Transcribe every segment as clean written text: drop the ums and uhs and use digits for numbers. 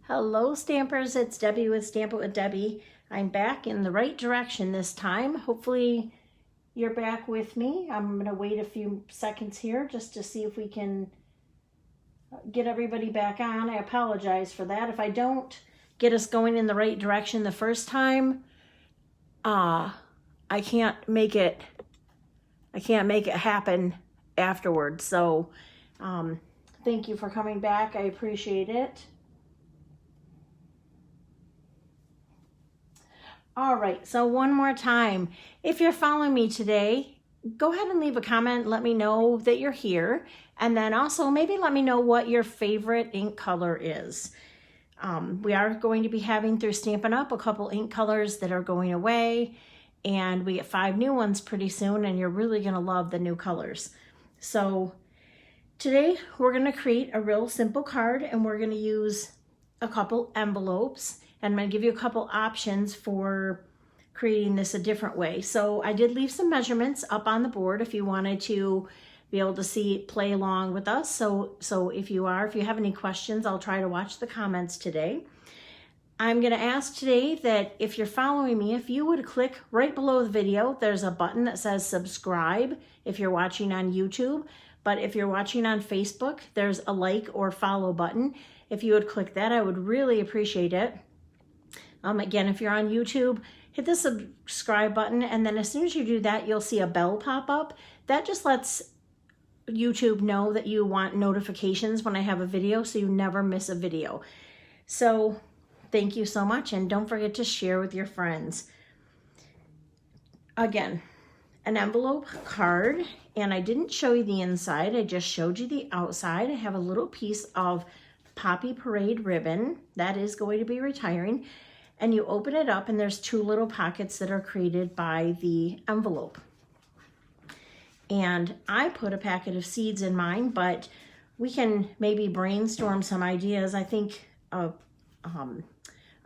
Hello Stampers, it's Debbie with Stamp It with Debbie. I'm back in the right direction this time. Hopefully you're back with me. I'm going to wait a few seconds here just to see if we can get everybody back on. I apologize for that. If I don't get us going in the right direction the first time, I can't make it happen afterwards. So thank you for coming back. I appreciate it. All right, so one more time, if you're following me today, go ahead and leave a comment. Let me know that you're here. And then also maybe let me know what your favorite ink color is. We are going to be having through Stampin' Up! A couple ink colors that are going away. And we get 5 new ones pretty soon, and you're really gonna love the new colors. So today we're gonna create a real simple card, and we're gonna use a couple envelopes. And I'm going to give you a couple options for creating this a different way. So I did leave some measurements up on the board if you wanted to be able to play along with us. So if you have any questions, I'll try to watch the comments today. I'm going to ask today that if you're following me, if you would click right below the video, there's a button that says subscribe if you're watching on YouTube. But if you're watching on Facebook, there's a like or follow button. If you would click that, I would really appreciate it. Again, if you're on YouTube, hit the subscribe button, and then as soon as you do that, you'll see a bell pop up. That just lets YouTube know that you want notifications when I have a video, so you never miss a video. So thank you so much, and don't forget to share with your friends. Again, an envelope card, and I didn't show you the inside, I just showed you the outside. I have a little piece of Poppy Parade ribbon that is going to be retiring. And you open it up, and there's 2 little pockets that are created by the envelope. And I put a packet of seeds in mine, but we can maybe brainstorm some ideas. I think a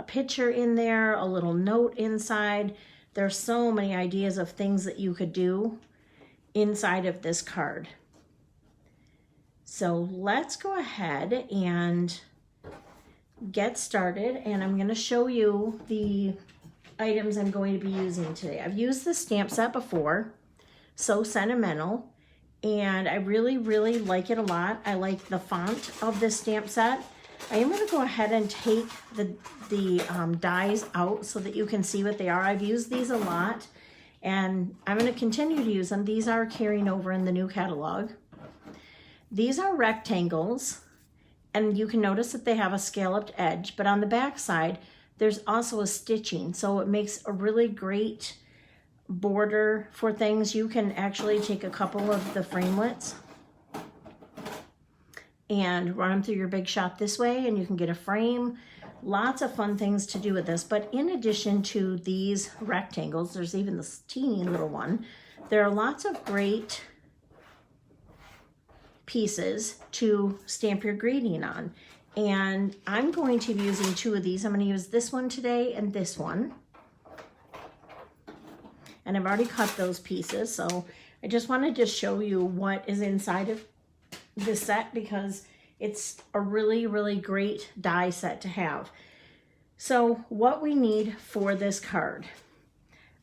picture in there, a little note inside. There's so many ideas of things that you could do inside of this card. So let's go ahead and get started, and I'm going to show you the items I'm going to be using today. I've used this stamp set before, So Sentimental, and I really like it a lot. I like the font of this stamp set. I am going to go ahead and take the dies out so that you can see what they are. I've used these a lot, and I'm going to continue to use them. These are carrying over in the new catalog. These are rectangles. And you can notice that they have a scalloped edge, but on the back side, there's also a stitching. So it makes a really great border for things. You can actually take a couple of the framelits and run them through your Big Shot this way, and you can get a frame. Lots of fun things to do with this. But in addition to these rectangles, there's even this teeny little one. There are lots of great pieces to stamp your greeting on, and I'm going to be using 2 of these. I'm going to use this one today and this one, and I've already cut those pieces, so I just wanted to show you what is inside of this set because it's a really great die set to have. So what we need for this card,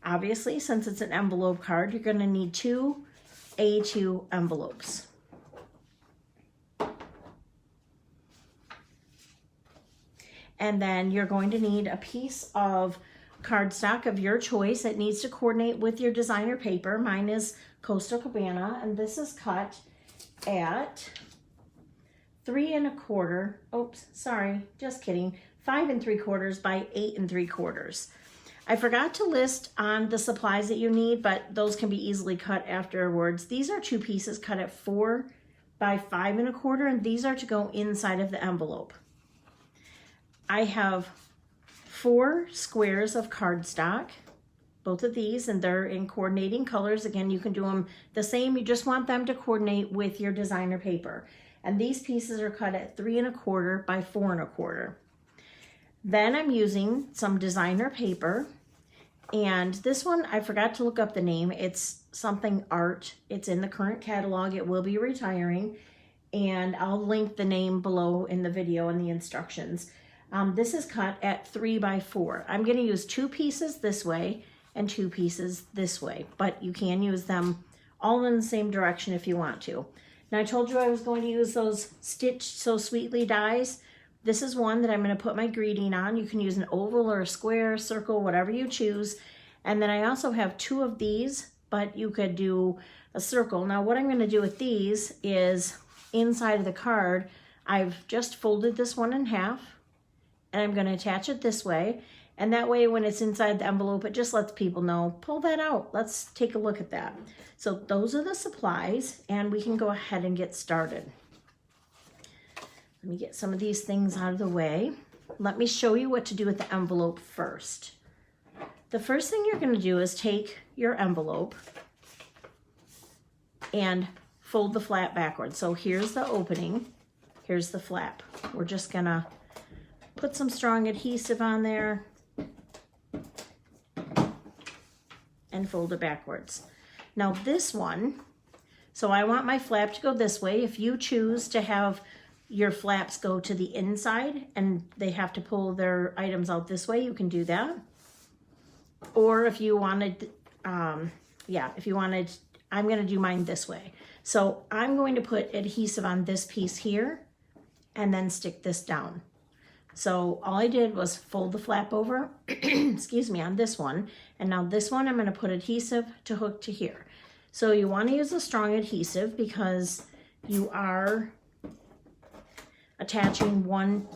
obviously since it's an envelope card, you're going to need 2 A2 envelopes. And then you're going to need a piece of cardstock of your choice. It needs to coordinate with your designer paper. Mine is Coastal Cabana, and this is cut at 3 1/4. Oops, sorry, just kidding. 5 3/4 by 8 3/4. I forgot to list on the supplies that you need, but those can be easily cut afterwards. These are 2 pieces cut at 4 by 5 1/4, and these are to go inside of the envelope. I have 4 squares of cardstock, both of these, and they're in coordinating colors. Again, you can do them the same. You just want them to coordinate with your designer paper. And these pieces are cut at 3 1/4 by 4 1/4. Then I'm using some designer paper, and this one, I forgot to look up the name. It's something art. It's in the current catalog. It will be retiring, and I'll link the name below in the video and the instructions. This is cut at 3 by 4. I'm going to use 2 pieces this way and 2 pieces this way, but you can use them all in the same direction if you want to. Now I told you I was going to use those Stitch So Sweetly dies. This is one that I'm going to put my greeting on. You can use an oval or a square, circle, whatever you choose. And then I also have 2 of these, but you could do a circle. Now what I'm going to do with these is inside of the card, I've just folded this one in half and I'm going to attach it this way. And that way when it's inside the envelope, it just lets people know, pull that out. Let's take a look at that. So those are the supplies and we can go ahead and get started. Let me get some of these things out of the way. Let me show you what to do with the envelope first. The first thing you're going to do is take your envelope and fold the flap backwards. So here's the opening, here's the flap. We're just going to put some strong adhesive on there and fold it backwards. Now this one, so I want my flap to go this way. If you choose to have your flaps go to the inside and they have to pull their items out this way, you can do that. Or if you wanted, I'm going to do mine this way. So I'm going to put adhesive on this piece here and then stick this down. So all I did was fold the flap over, excuse me, on this one. And now this one, I'm going to put adhesive to hook to here. So you want to use a strong adhesive because you are attaching one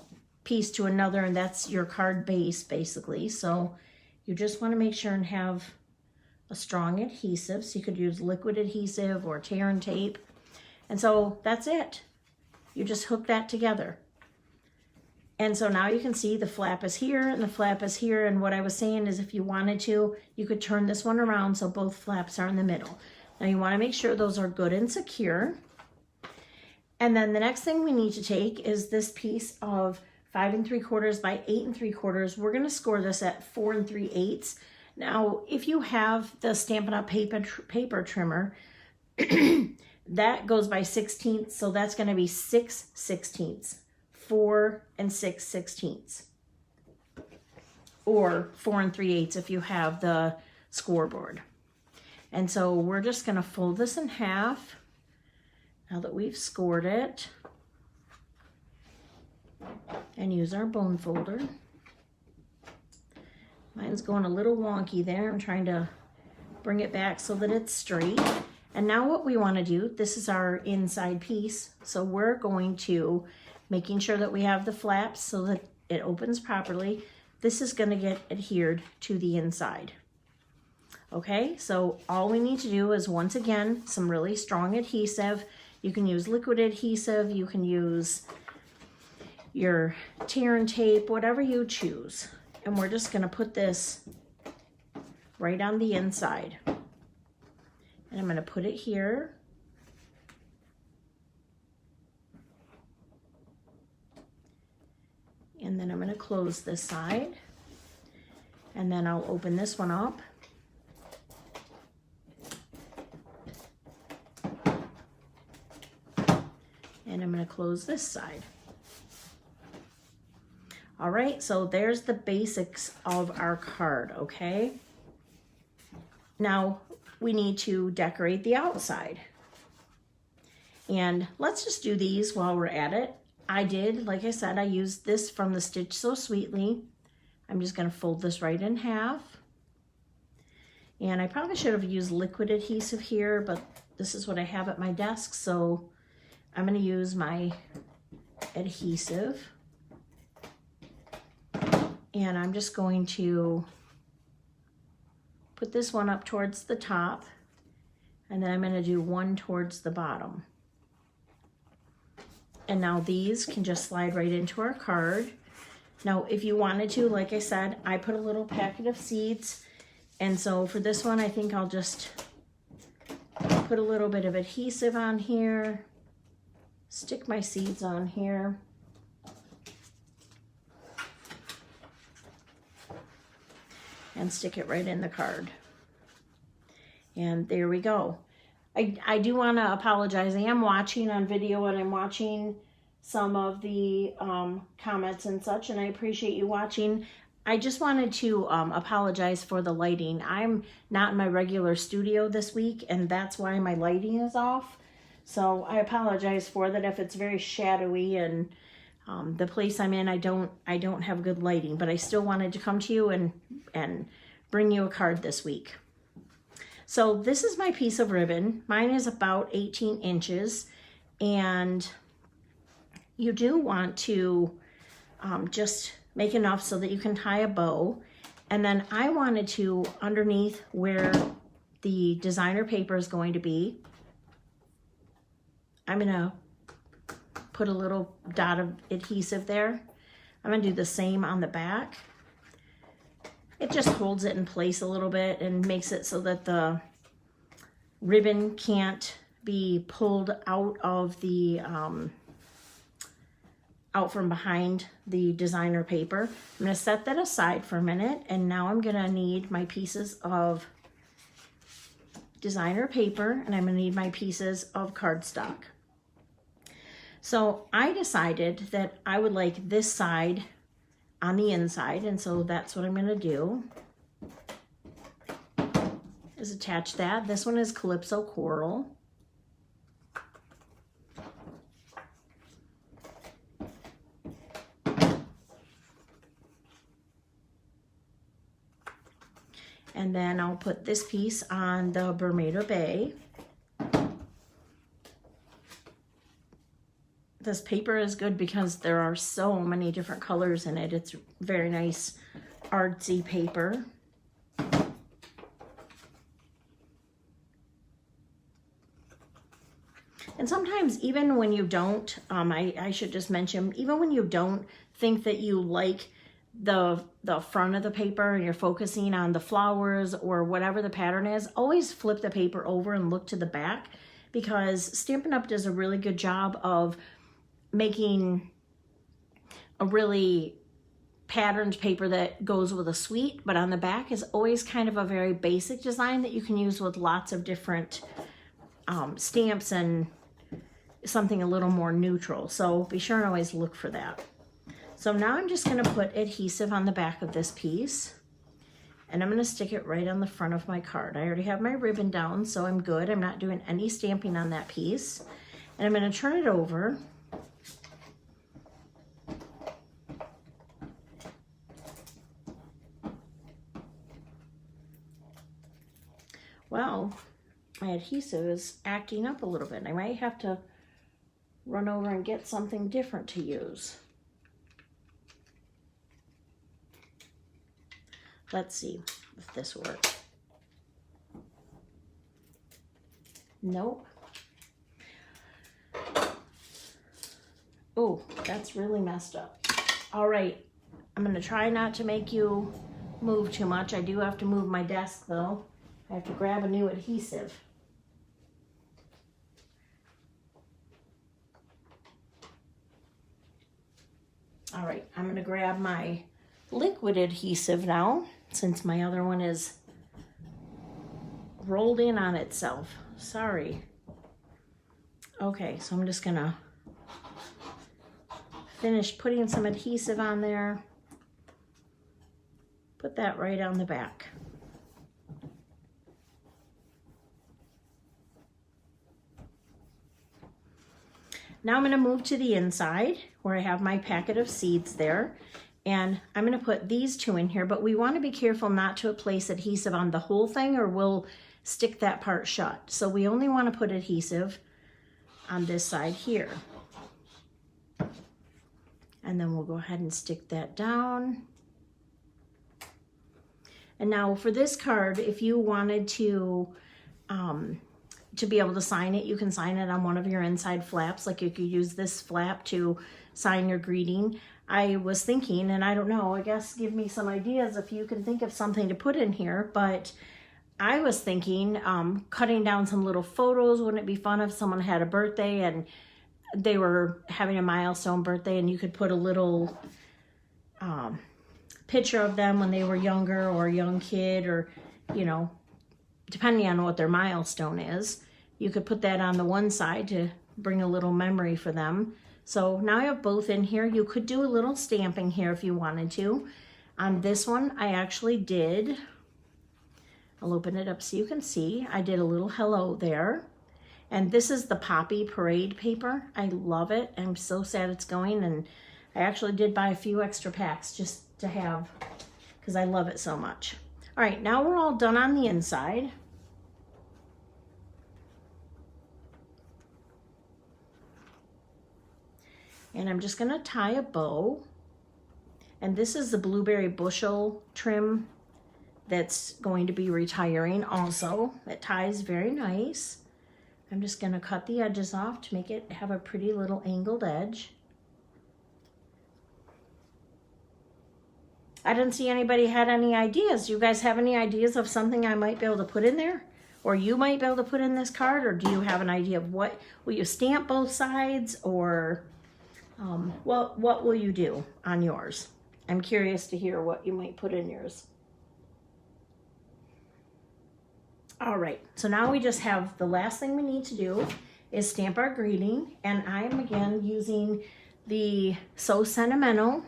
piece to another, and that's your card base basically. So you just want to make sure and have a strong adhesive. So you could use liquid adhesive or tear and tape. And so that's it. You just hook that together. And so now you can see the flap is here and the flap is here. And what I was saying is if you wanted to, you could turn this one around so both flaps are in the middle. Now you want to make sure those are good and secure. And then the next thing we need to take is this piece of 5 3/4 by 8 3/4. We're going to score this at 4 3/8. Now, if you have the Stampin' Up! paper trimmer, that goes by 16ths, so that's going to be 6 16ths, 4 6 16ths, or 4 3/8 if you have the scoreboard. And so we're just going to fold this in half. Now that we've scored it, and use our bone folder. Mine's going a little wonky there. I'm trying to bring it back so that it's straight. And now what we want to do, this is our inside piece. So we're going to, making sure that we have the flaps so that it opens properly. This is going to get adhered to the inside. Okay, so all we need to do is, once again, some really strong adhesive. You can use liquid adhesive, you can use your tear and tape, whatever you choose. And we're just going to put this right on the inside. And I'm going to put it here. And then I'm going to close this side. And then I'll open this one up. And I'm going to close this side. All right, so there's the basics of our card, okay? Now we need to decorate the outside. And let's just do these while we're at it. Like I said, I used this from the Stitch So Sweetly. I'm just going to fold this right in half. And I probably should have used liquid adhesive here, but this is what I have at my desk, so I'm going to use my adhesive. And I'm just going to put this one up towards the top, and then I'm going to do one towards the bottom. And now these can just slide right into our card. Now, if you wanted to, like I said, I put a little packet of seeds. And so for this one, I think I'll just put a little bit of adhesive on here, stick my seeds on here. And stick it right in the card. And there we go. I do want to apologize. I am watching on video and I'm watching some of the comments and such, and I appreciate you watching. I just wanted to apologize for the lighting. I'm not in my regular studio this week, and that's why my lighting is off. So I apologize for that if it's very shadowy, and the place I'm in, I don't have good lighting, but I still wanted to come to you and bring you a card this week. So this is my piece of ribbon. Mine is about 18 inches, and you do want to just make enough so that you can tie a bow. And then I wanted to, underneath where the designer paper is going to be, I'm gonna put a little dot of adhesive there. I'm gonna do the same on the back. It just holds it in place a little bit and makes it so that the ribbon can't be pulled out of the out from behind the designer paper. I'm going to set that aside for a minute, and now I'm going to need my pieces of designer paper, and I'm going to need my pieces of cardstock. So I decided that I would like this side on the inside, and so that's what I'm going to do, is attach that. This one is Calypso Coral. And then I'll put this piece on the Bermuda Bay. This paper is good because there are so many different colors in it. It's very nice artsy paper. And sometimes even when you don't, I should just mention, even when you don't think that you like the front of the paper and you're focusing on the flowers or whatever the pattern is, always flip the paper over and look to the back, because Stampin' Up! Does a really good job of making a really patterned paper that goes with a suite, but on the back is always kind of a very basic design that you can use with lots of different stamps and something a little more neutral. So be sure and always look for that. So now I'm just going to put adhesive on the back of this piece, and I'm going to stick it right on the front of my card. I already have my ribbon down, so I'm good. I'm not doing any stamping on that piece. And I'm going to turn it over. Well, my adhesive is acting up a little bit. I might have to run over and get something different to use. Let's see if this works. Nope. Oh, that's really messed up. All right, I'm gonna try not to make you move too much. I do have to move my desk though. I have to grab a new adhesive. All right, I'm gonna grab my liquid adhesive now, since my other one is rolled in on itself. Sorry. Okay, so I'm just gonna finish putting some adhesive on there. Put that right on the back. Now I'm going to move to the inside where I have my packet of seeds there, and I'm going to put these two in here, but we want to be careful not to place adhesive on the whole thing or we'll stick that part shut. So we only want to put adhesive on this side here. And then we'll go ahead and stick that down. And now for this card, if you wanted to be able to sign it, you can sign it on one of your inside flaps. Like you could use this flap to sign your greeting. I was thinking, and I don't know, I guess give me some ideas if you can think of something to put in here, but I was thinking cutting down some little photos. Wouldn't it be fun if someone had a birthday and they were having a milestone birthday, and you could put a little picture of them when they were younger, or a young kid, or, you know, depending on what their milestone is. You could put that on the one side to bring a little memory for them. So now I have both in here. You could do a little stamping here if you wanted to. On this one, I actually did, I'll open it up so you can see, I did a little hello there. And this is the Poppy Parade paper. I love it. I'm so sad it's going, and I actually did buy a few extra packs just to have, because I love it so much. All right, now we're all done on the inside. And I'm just gonna tie a bow. And this is the blueberry bushel trim that's going to be retiring also. It ties very nice. I'm just gonna cut the edges off to make it have a pretty little angled edge. I didn't see anybody had any ideas. You guys have any ideas of something I might be able to put in there? Or you might be able to put in this card? Or do you have an idea of what, will you stamp both sides? Or what will you do on yours? I'm curious to hear what you might put in yours. All right, so now we just have, the last thing we need to do is stamp our greeting. And I'm again using the So Sentimental.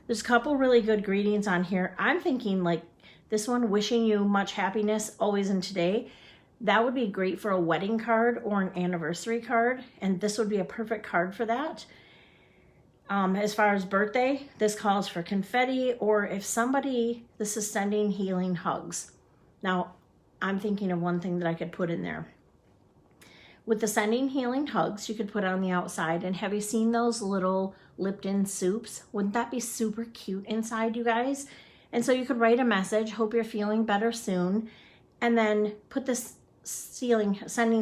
There's a couple really good greetings on here. I'm thinking like this one, wishing you much happiness always and today. That would be great for a wedding card or an anniversary card. And this would be a perfect card for that. As far as birthday, this calls for confetti, or if somebody, this is sending healing hugs. Now, I'm thinking of one thing that I could put in there. With the sending healing hugs, you could put on the outside. And have you seen those little Lipton soups? Wouldn't that be super cute inside, you guys? And so you could write a message, hope you're feeling better soon, and then put this sending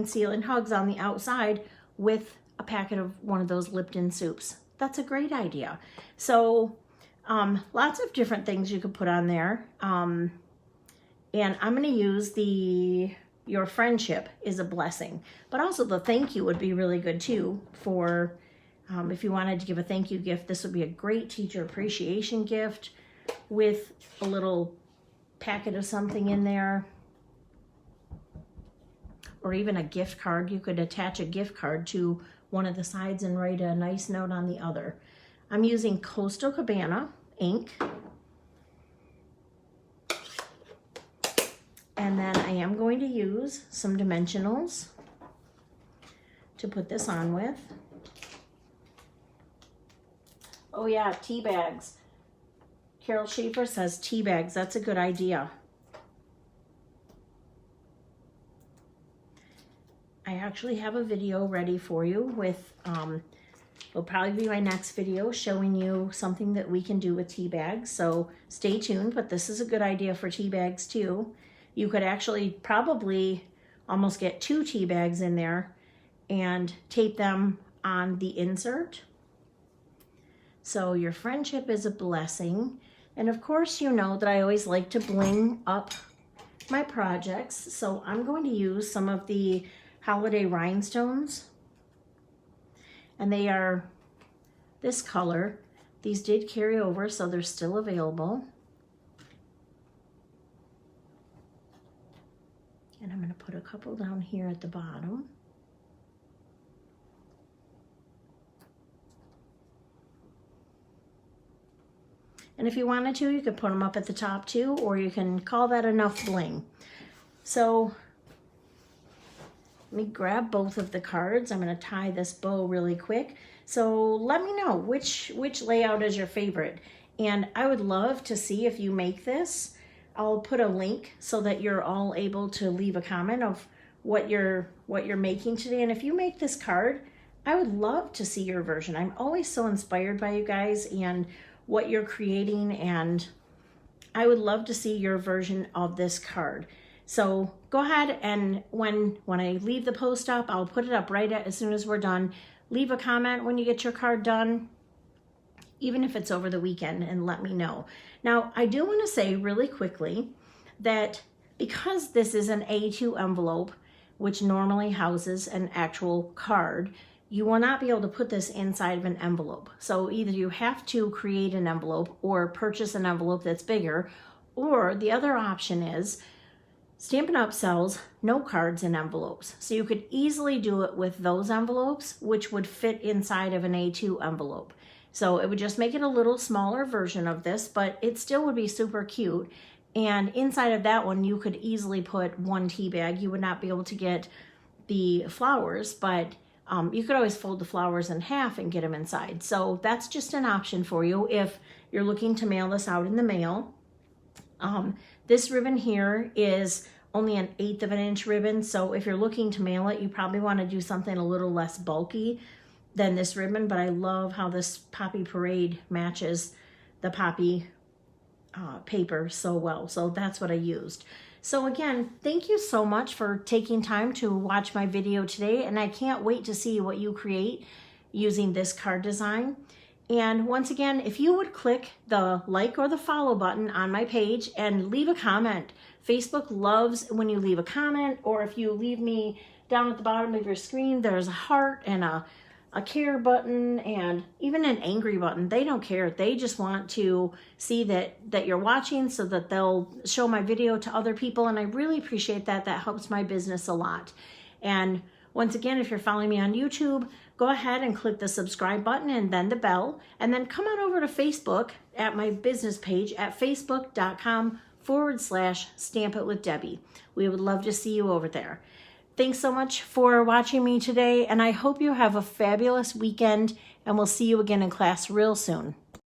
healing hugs on the outside with a packet of one of those Lipton soups. That's a great idea. So lots of different things you could put on there. And I'm going to use your friendship is a blessing, but also the thank you would be really good too for if you wanted to give a thank you gift. This would be a great teacher appreciation gift with a little packet of something in there, or even a gift card. You could attach a gift card to one of the sides and write a nice note on the other. I'm using Coastal Cabana ink. And then I am going to use some dimensionals to put this on with. Oh yeah, tea bags. Carol Schaefer says tea bags. That's a good idea. I actually have a video ready for you with, it'll probably be my next video showing you something that we can do with tea bags. So stay tuned, but this is a good idea for tea bags too. You could actually probably almost get 2 tea bags in there and tape them on the insert. So your friendship is a blessing. And of course, you know that I always like to bling up my projects. So I'm going to use some of the holiday rhinestones. And they are this color. These did carry over, so they're still available. And I'm going to put a couple down here at the bottom. And if you wanted to, you could put them up at the top too, or you can call that enough bling. So let me grab both of the cards. I'm going to tie this bow really quick. So let me know which layout is your favorite. And I would love to see if you make this. I'll put a link so that you're all able to leave a comment of what you're making today. And if you make this card, I would love to see your version. I'm always so inspired by you guys and what you're creating, and I would love to see your version of this card. So go ahead, and when I leave the post up, I'll put it up right as soon as we're done. Leave a comment when you get your card done, even if it's over the weekend, and let me know. Now, I do want to say really quickly that because this is an A2 envelope, which normally houses an actual card, you will not be able to put this inside of an envelope. So either you have to create an envelope or purchase an envelope that's bigger, or the other option is Stampin' Up! Sells note cards and envelopes, so you could easily do it with those envelopes, which would fit inside of an A2 envelope. So it would just make it a little smaller version of this, but it still would be super cute. And inside of that one, you could easily put one tea bag. You would not be able to get the flowers, but you could always fold the flowers in half and get them inside. So that's just an option for you if you're looking to mail this out in the mail. This ribbon here is only 1/8 of an inch ribbon, so if you're looking to mail it, you probably want to do something a little less bulky than this ribbon, but I love how this Poppy Parade matches the poppy paper so well, so that's what I used. So again, thank you so much for taking time to watch my video today, and I can't wait to see what you create using this card design. And once again, if you would click the like or the follow button on my page and leave a comment. Facebook loves when you leave a comment, or if you leave me down at the bottom of your screen, there's a heart and a care button and even an angry button. They don't care. They just want to see that you're watching so that they'll show my video to other people. And I really appreciate that. That helps my business a lot. And once again, if you're following me on YouTube, go ahead and click the subscribe button and then the bell, and then come on over to Facebook at my business page at facebook.com/stampitwithdebbie. We would love to see you over there. Thanks so much for watching me today, and I hope you have a fabulous weekend, and we'll see you again in class real soon.